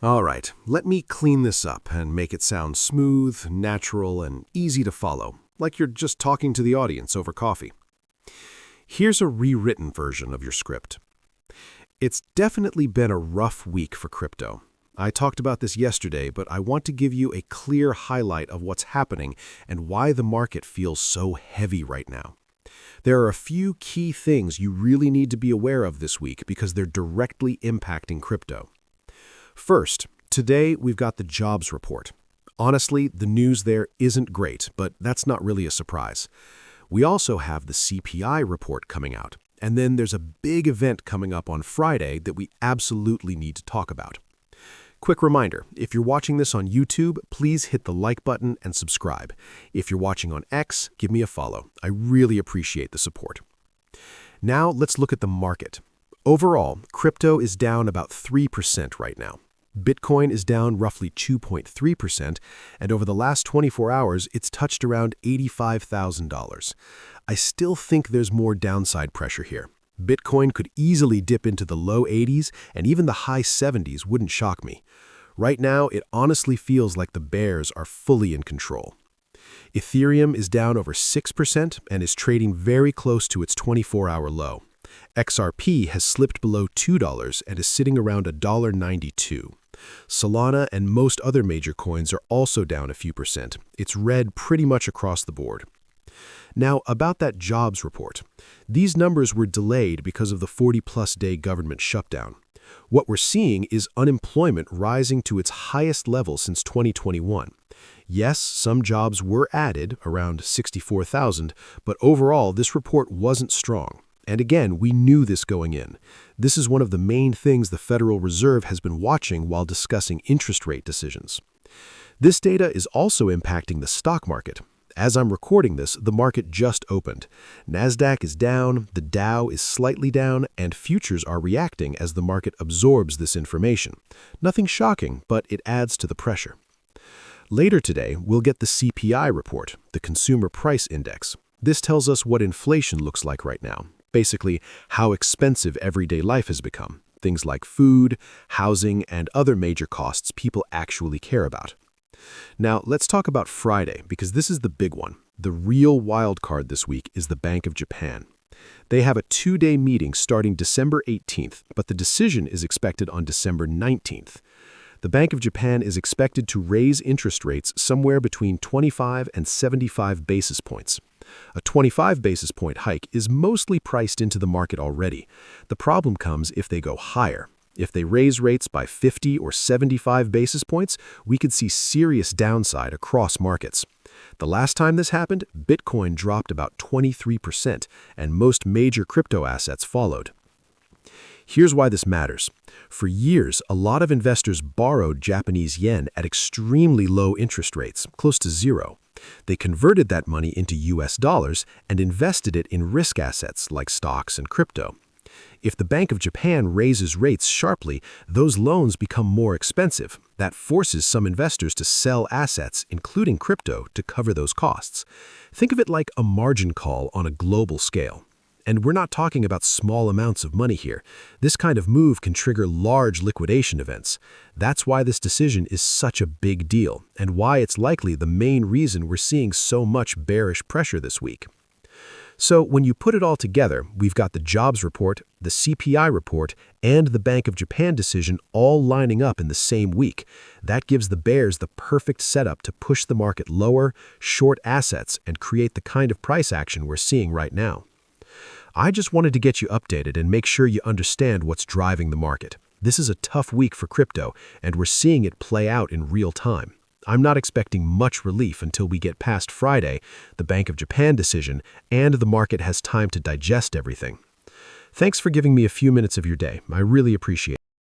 All right, let me clean this up and make it sound smooth, natural, and easy to follow, like you're just talking to the audience over coffee. Here's a rewritten version of your script. It's definitely been a rough week for crypto. I talked about this yesterday, but I want to give you a clear highlight of what's happening and why the market feels so heavy right now. There are a few key things you really need to be aware of this week because they're directly impacting crypto. First, today we've got the jobs report. Honestly, the news there isn't great, but that's not really a surprise. We also have the CPI report coming out, and then there's a big event coming up on Friday that we absolutely need to talk about. Quick reminder, if you're watching this on YouTube, please hit the like button and subscribe. If you're watching on X, give me a follow. I really appreciate the support. Now let's look at the market. Overall, crypto is down about 3% right now. Bitcoin is down roughly 2.3%, and over the last 24 hours, it's touched around $85,000. I still think there's more downside pressure here. Bitcoin could easily dip into the low 80s, and even the high 70s wouldn't shock me. Right now, it honestly feels like the bears are fully in control. Ethereum is down over 6% and is trading very close to its 24-hour low. XRP has slipped below $2 and is sitting around $1.92. Solana and most other major coins are also down a few percent. It's red pretty much across the board. Now, about that jobs report. These numbers were delayed because of the 40-plus day government shutdown. What we're seeing is unemployment rising to its highest level since 2021. Yes, some jobs were added, around 64,000, but overall this report wasn't strong. And again, we knew this going in. This is one of the main things the Federal Reserve has been watching while discussing interest rate decisions. This data is also impacting the stock market. As I'm recording this, the market just opened. Nasdaq is down, the Dow is slightly down, and futures are reacting as the market absorbs this information. Nothing shocking, but it adds to the pressure. Later today, we'll get the CPI report, the Consumer Price Index. This tells us what inflation looks like right now. Basically, how expensive everyday life has become. Things like food, housing, and other major costs people actually care about. Now, let's talk about Friday, because this is the big one. The real wild card this week is the Bank of Japan. They have a 2-day meeting starting December 18th, but the decision is expected on December 19th. The Bank of Japan is expected to raise interest rates somewhere between 25 and 75 basis points. A 25 basis point hike is mostly priced into the market already. The problem comes if they go higher. If they raise rates by 50 or 75 basis points, we could see serious downside across markets. The last time this happened, Bitcoin dropped about 23%, and most major crypto assets followed. Here's why this matters. For years, a lot of investors borrowed Japanese yen at extremely low interest rates, close to zero. They converted that money into US dollars and invested it in risk assets like stocks and crypto. If the Bank of Japan raises rates sharply, those loans become more expensive. That forces some investors to sell assets, including crypto, to cover those costs. Think of it like a margin call on a global scale. And we're not talking about small amounts of money here. This kind of move can trigger large liquidation events. That's why this decision is such a big deal, and why it's likely the main reason we're seeing so much bearish pressure this week. So when you put it all together, we've got the jobs report, the CPI report, and the Bank of Japan decision all lining up in the same week. That gives the bears the perfect setup to push the market lower, short assets, and create the kind of price action we're seeing right now. I just wanted to get you updated and make sure you understand what's driving the market. This is a tough week for crypto, and we're seeing it play out in real time. I'm not expecting much relief until we get past Friday, the Bank of Japan decision, and the market has time to digest everything. Thanks for giving me a few minutes of your day. I really appreciate it.